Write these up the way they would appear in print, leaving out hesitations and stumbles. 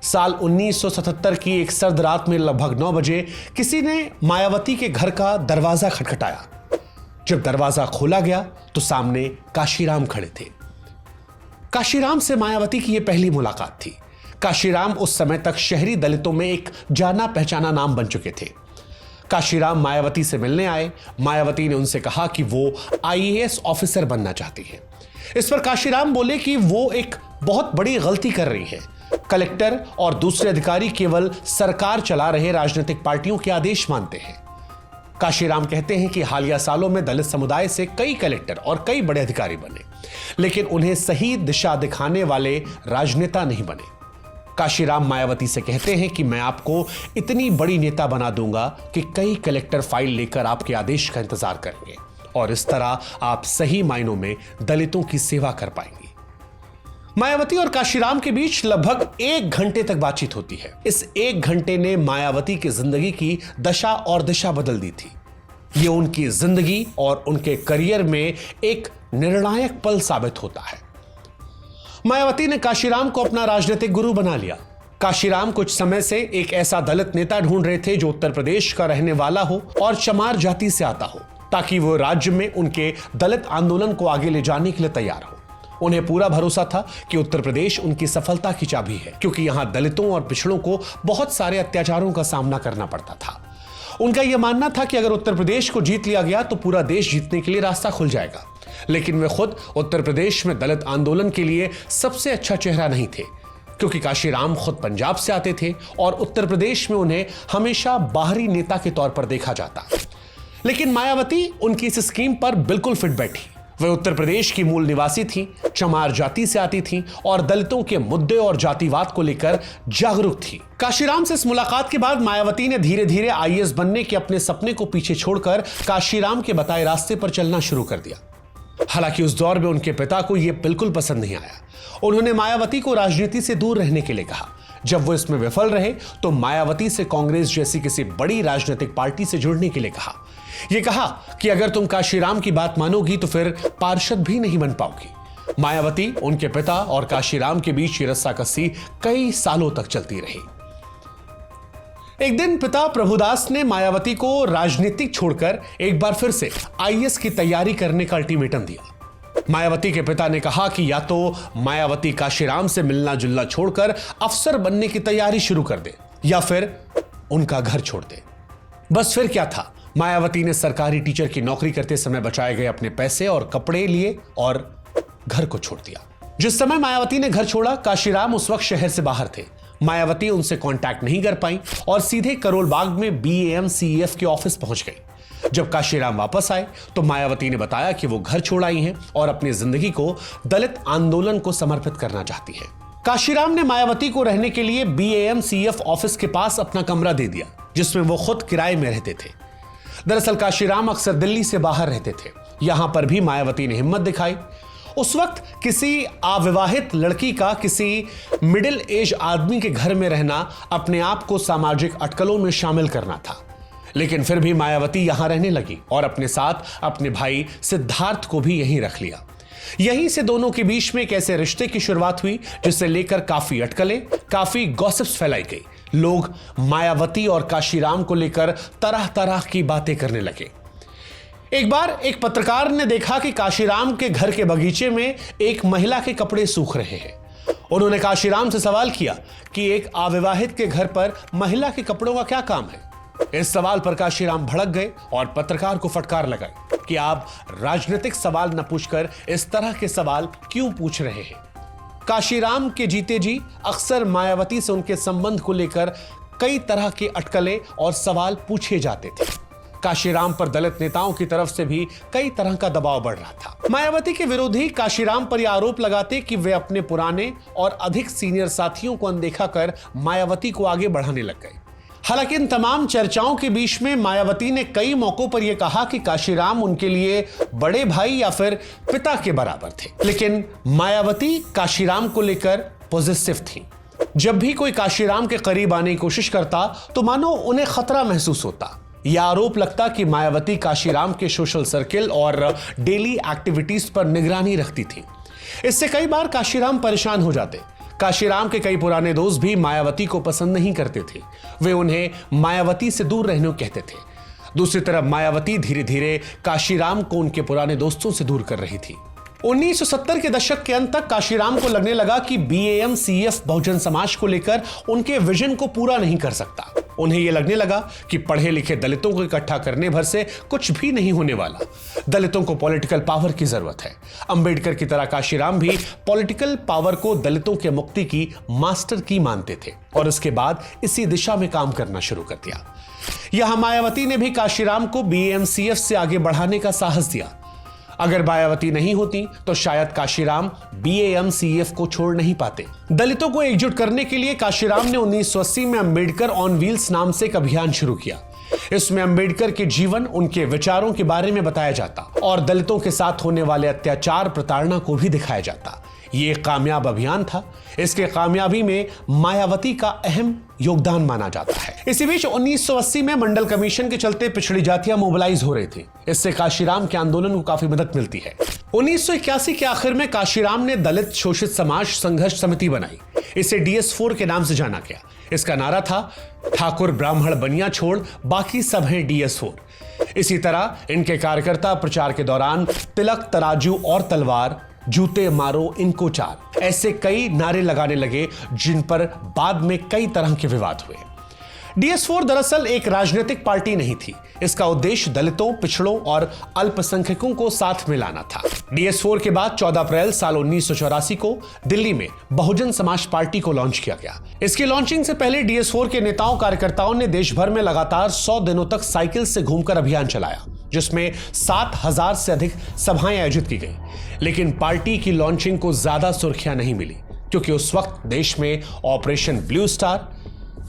साल 1977 की एक सर्द रात में लगभग 9 बजे किसी ने मायावती के घर का दरवाजा खटखटाया। जब दरवाजा खोला गया तो सामने काशीराम खड़े थे। काशीराम से मायावती की यह पहली मुलाकात थी। काशीराम उस समय तक शहरी दलितों में एक जाना पहचाना नाम बन चुके थे। काशीराम मायावती से मिलने आए। मायावती ने उनसे कहा कि वो आईएएस ऑफिसर बनना चाहती हैं। इस पर काशीराम बोले कि वो एक बहुत बड़ी गलती कर रही है। कलेक्टर और दूसरे अधिकारी केवल सरकार चला रहे राजनीतिक पार्टियों के आदेश मानते हैं। काशीराम कहते हैं कि हालिया सालों में दलित समुदाय से कई कलेक्टर और कई बड़े अधिकारी बने, लेकिन उन्हें सही दिशा दिखाने वाले राजनेता नहीं बने। काशीराम मायावती से कहते हैं कि मैं आपको इतनी बड़ी नेता बना दूंगा कि कई कलेक्टर फाइल लेकर आपके आदेश का इंतजार करेंगे और इस तरह आप सही मायनों में दलितों की सेवा कर पाएंगे। मायावती और काशीराम के बीच लगभग 1 घंटे तक बातचीत होती है। इस 1 घंटे ने मायावती की जिंदगी की दशा और दिशा बदल दी थी। यह उनकी जिंदगी और उनके करियर में एक निर्णायक पल साबित होता है। मायावती ने काशीराम को अपना राजनीतिक गुरु बना लिया। काशीराम कुछ समय से एक ऐसा दलित नेता ढूंढ रहे थे जो उत्तर प्रदेश का रहने वाला हो और चमार जाति से आता हो, ताकि वो राज्य में उनके दलित आंदोलन को आगे ले जाने के लिए तैयार हो। उन्हें पूरा भरोसा था कि उत्तर प्रदेश उनकी सफलता की चाबी है, क्योंकि यहां दलितों और पिछड़ों को बहुत सारे अत्याचारों का सामना करना पड़ता था। उनका यह मानना था कि अगर उत्तर प्रदेश को जीत लिया गया तो पूरा देश जीतने के लिए रास्ता खुल जाएगा। लेकिन वे खुद उत्तर प्रदेश में दलित आंदोलन के लिए सबसे अच्छा चेहरा नहीं थे, क्योंकि काशीराम खुद पंजाब से आते थे और उत्तर प्रदेश में उन्हें हमेशा बाहरी नेता के तौर पर देखा जाता। लेकिन मायावती उनकी इस स्कीम पर बिल्कुल फिट बैठी। वे उत्तर प्रदेश की मूल निवासी थीं, चमार जाति से आती थीं और दलितों के मुद्दे और जातिवाद को लेकर जागरूक थी। काशीराम से इस मुलाकात के बाद मायावती ने धीरे धीरे आईएएस बनने के अपने सपने को पीछे छोड़कर काशीराम के बताए रास्ते पर चलना शुरू कर दिया। हालांकि उस दौर में उनके पिता को यह बिल्कुल पसंद नहीं आया। उन्होंने मायावती को राजनीति से दूर रहने के लिए कहा। जब वो इसमें विफल रहे तो मायावती से कांग्रेस जैसी किसी बड़ी राजनीतिक पार्टी से जुड़ने के लिए कहा। यह कहा कि अगर तुम काशीराम की बात मानोगी तो फिर पार्षद भी नहीं बन पाओगी। मायावती, उनके पिता और काशीराम के बीच ये रस्साकसी कई सालों तक चलती रही। एक दिन पिता प्रभुदास ने मायावती को राजनीतिक छोड़कर एक बार फिर से आईएएस की तैयारी करने का अल्टीमेटम दिया। मायावती के पिता ने कहा कि या तो मायावती काशीराम से मिलना जुलना छोड़कर अफसर बनने की तैयारी शुरू कर दे या फिर उनका घर छोड़ दे। बस फिर क्या था, मायावती ने सरकारी टीचर की नौकरी करते समय बचाए गए अपने पैसे और कपड़े लिए और घर को छोड़ दिया। जिस समय मायावती ने घर छोड़ा, काशीराम उस वक्त शहर से बाहर थे। मायावती उनसे कांटेक्ट नहीं कर पाई और सीधे करोल बाग में बीएएम-सीईएफ के ऑफिस पहुंच गई। जब काशीराम वापस आए तो मायावती ने बताया कि वो घर छोड़ आई हैं और अपनी जिंदगी को दलित आंदोलन को समर्पित करना चाहती हैं। काशीराम ने मायावती को रहने के लिए बीएएम-सीईएफ ऑफिस के पास अपना कमरा दे दिया, जिसमें वो खुद किराए में रहते थे। दरअसल काशीराम अक्सर दिल्ली से बाहर रहते थे। यहां पर भी मायावती ने हिम्मत दिखाई। उस वक्त किसी अविवाहित लड़की का किसी मिडिल एज आदमी के घर में रहना अपने आप को सामाजिक अटकलों में शामिल करना था। लेकिन फिर भी मायावती यहां रहने लगी और अपने साथ अपने भाई सिद्धार्थ को भी यहीं रख लिया। यहीं से दोनों के बीच में एक ऐसे रिश्ते की शुरुआत हुई जिसे लेकर काफी अटकलें, काफी गॉसिप्स फैलाई गई। लोग मायावती और काशीराम को लेकर तरह तरह की बातें करने लगे। एक बार एक पत्रकार ने देखा कि काशीराम के घर के बगीचे में एक महिला के कपड़े सूख रहे हैं। उन्होंने काशीराम से सवाल किया कि एक अविवाहित के घर पर महिला के कपड़ों का क्या काम है। इस सवाल पर काशीराम भड़क गए और पत्रकार को फटकार लगाई कि आप राजनीतिक सवाल न पूछकर इस तरह के सवाल क्यों पूछ रहे हैं। काशीराम के जीते जी अक्सर मायावती से उनके संबंध को लेकर कई तरह के अटकलें और सवाल पूछे जाते थे। काशीराम पर दलित नेताओं की तरफ से भी कई तरह का दबाव बढ़ रहा था। मायावती के विरोधी काशीराम पर यह आरोप लगाते कि वे अपने पुराने और अधिक सीनियर साथियों को अनदेखा कर मायावती को आगे बढ़ाने लग गए। हालांकि इन तमाम चर्चाओं के बीच में मायावती ने कई मौकों पर यह कहा कि काशीराम उनके लिए बड़े भाई या फिर पिता के बराबर थे। लेकिन मायावती काशीराम को लेकर पॉजिटिव थी। जब भी कोई काशीराम के करीब आने की कोशिश करता तो मानो उन्हें खतरा महसूस होता। यह आरोप लगता कि मायावती काशीराम के सोशल सर्किल और डेली एक्टिविटीज पर निगरानी रखती थी। इससे कई बार काशीराम परेशान हो जाते। काशीराम के कई पुराने दोस्त भी मायावती को पसंद नहीं करते थे। वे उन्हें मायावती से दूर रहने को कहते थे। दूसरी तरफ मायावती धीरे धीरे काशीराम को उनके पुराने दोस्तों से दूर कर रही थी। 1970 के दशक के अंत तक काशीराम को लगने लगा कि BAMCF बहुजन समाज को लेकर उनके विजन को पूरा नहीं कर सकता। उन्हें यह लगने लगा कि पढ़े लिखे दलितों को इकट्ठा करने भर से कुछ भी नहीं होने वाला। दलितों को पॉलिटिकल पावर की जरूरत है। अंबेडकर की तरह काशीराम भी पॉलिटिकल पावर को दलितों के मुक्ति की मास्टर की मानते थे और उसके बाद इसी दिशा में काम करना शुरू कर दिया। यहां मायावती ने भी काशीराम को BAMCF से आगे बढ़ाने का साहस दिया। अगर मायावती नहीं होती तो शायद काशीराम BAMCF को छोड़ नहीं पाते। दलितों को एकजुट करने के लिए काशीराम ने 1980 में अंबेडकर ऑन व्हील्स नाम से एक अभियान शुरू किया। इसमें अंबेडकर के जीवन, उनके विचारों के बारे में बताया जाता और दलितों के साथ होने वाले अत्याचार, प्रताड़ना को भी दिखाया जाता। ये एक कामयाब अभियान था। इसके कामयाबी में मायावती का अहम योगदान माना जाता है। इसी बीच 1980 में मंडल कमीशन के चलते पिछड़ी जातियां मोबिलाइज हो रही थी। इससे काशीराम के आंदोलन को काफी मदद मिलती है। 1981 के आखिर में काशीराम ने दलित शोषित समाज संघर्ष समिति बनाई। इसे DS4 के नाम से जाना गया। इसका नारा था, ठाकुर ब्राह्मण बनिया छोड़, बाकी सब हैं DS4। इसी तरह इनके कार्यकर्ता प्रचार के दौरान तिलक, तराजू और तलवार, जूते मारो इनको चार, ऐसे कई नारे लगाने लगे जिन पर बाद में कई तरह के विवाद हुए। DS4 दरअसल एक राजनीतिक पार्टी नहीं थी। इसका उद्देश्य दलितों, पिछड़ों और अल्पसंख्यकों को साथ में लाना था। DS4 के बाद 14 अप्रैल साल 1984 को दिल्ली में बहुजन समाज पार्टी को लॉन्च किया गया। इसकी लॉन्चिंग से पहले DS4 के नेताओं, कार्यकर्ताओं ने देश भर में लगातार 100 दिनों तक साइकिल से घूमकर अभियान चलाया, जिसमें 7,000 से अधिक सभाएं आयोजित की गई। लेकिन पार्टी की लॉन्चिंग को ज्यादा सुर्खियां नहीं मिली, क्योंकि उस वक्त देश में operation blue star,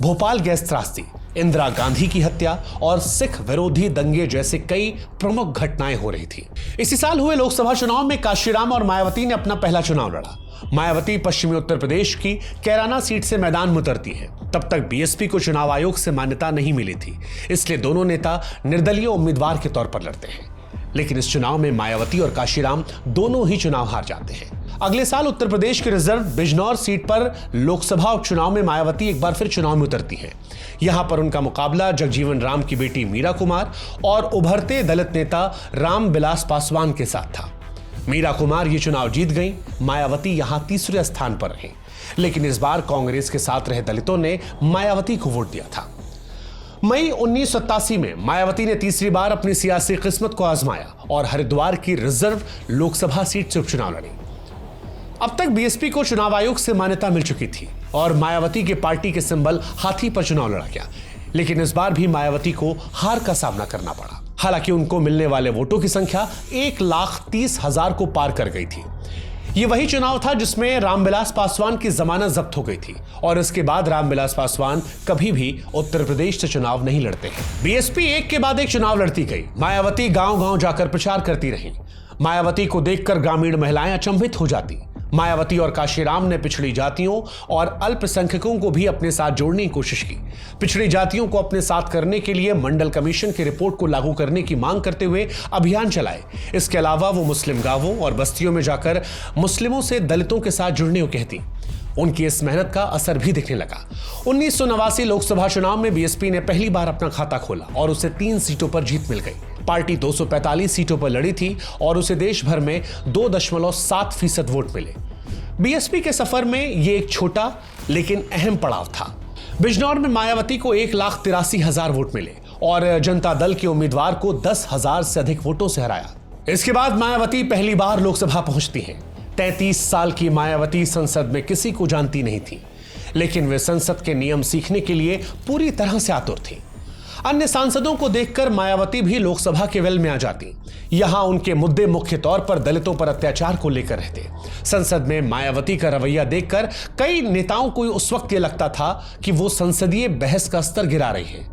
Bhopal gas त्रासदी, इंदिरा गांधी की हत्या और सिख विरोधी दंगे जैसे कई प्रमुख घटनाएं हो रही थी। इसी साल हुए लोकसभा चुनाव में काशीराम और मायावती ने अपना पहला चुनाव लड़ा। मायावती पश्चिमी उत्तर प्रदेश की कैराना सीट से मैदान में उतरती है। तब तक BSP को चुनाव आयोग से मान्यता नहीं मिली थी, इसलिए दोनों नेता निर्दलीय उम्मीदवार के तौर पर लड़ते हैं। लेकिन इस चुनाव में मायावती और काशीराम दोनों ही चुनाव हार जाते हैं। अगले साल उत्तर प्रदेश के रिजर्व बिजनौर सीट पर लोकसभा उपचुनाव में मायावती एक बार फिर चुनाव में उतरती है। यहां पर उनका मुकाबला जगजीवन राम की बेटी मीरा कुमार और उभरते दलित नेता रामविलास पासवान के साथ था। मीरा कुमार ये चुनाव जीत गई। मायावती यहां तीसरे स्थान पर रही, लेकिन इस बार कांग्रेस के साथ रहे दलितों ने मायावती को वोट दिया था। मई 1987 में मायावती ने तीसरी बार अपनी सियासी किस्मत को आजमाया और हरिद्वार की रिजर्व लोकसभा सीट से उपचुनाव लड़ी। अब तक BSP को चुनाव आयोग से मान्यता मिल चुकी थी और मायावती के पार्टी के सिंबल हाथी पर चुनाव लड़ा गया। लेकिन इस बार भी मायावती को हार का सामना करना पड़ा। हालांकि उनको मिलने वाले वोटों की संख्या 1,30,000 को पार कर गई थी। ये वही चुनाव था जिसमें रामविलास पासवान की जमानत जब्त हो गई थी और इसके बाद रामविलास पासवान कभी भी उत्तर प्रदेश से चुनाव नहीं लड़ते हैं। BSP एक के बाद एक चुनाव लड़ती गई। मायावती गांव-गांव जाकर प्रचार करती रही। मायावती को देखकर ग्रामीण महिलाएं अचंभित हो जाती। मायावती और काशीराम ने पिछड़ी जातियों और अल्पसंख्यकों को भी अपने साथ जोड़ने की कोशिश की। पिछड़ी जातियों को अपने साथ करने के लिए मंडल कमीशन की रिपोर्ट को लागू करने की मांग करते हुए अभियान चलाए। इसके अलावा वो मुस्लिम गांवों और बस्तियों में जाकर मुस्लिमों से दलितों के साथ जुड़ने को कहती। उनकी इस मेहनत का असर भी दिखने लगा। 1989 लोकसभा चुनाव में BSP ने पहली बार अपना खाता खोला और उसे 3 सीटों पर जीत मिल गई। पार्टी 245 सीटों पर लड़ी थी और उसे देश भर में 2.7% वोट मिले। BSP के सफर में यह एक छोटा लेकिन अहम पड़ाव था। बिजनौर में मायावती को 1,83,000 वोट मिले और जनता दल के उम्मीदवार को 10,000 से अधिक वोटों से हराया। इसके बाद मायावती पहली बार लोकसभा पहुंचती हैं। 33 साल की मायावती संसद में किसी को जानती नहीं थी, लेकिन वे संसद के नियम सीखने के लिए पूरी तरह से आतुर थी। अन्य सांसदों को देखकर मायावती भी लोकसभा के वेल में आ जाती। यहां उनके मुद्दे मुख्य तौर पर दलितों पर अत्याचार को लेकर रहते। संसद में मायावती का रवैया देखकर कई नेताओं को उस वक्त यह लगता था कि वो संसदीय बहस का स्तर गिरा रही है।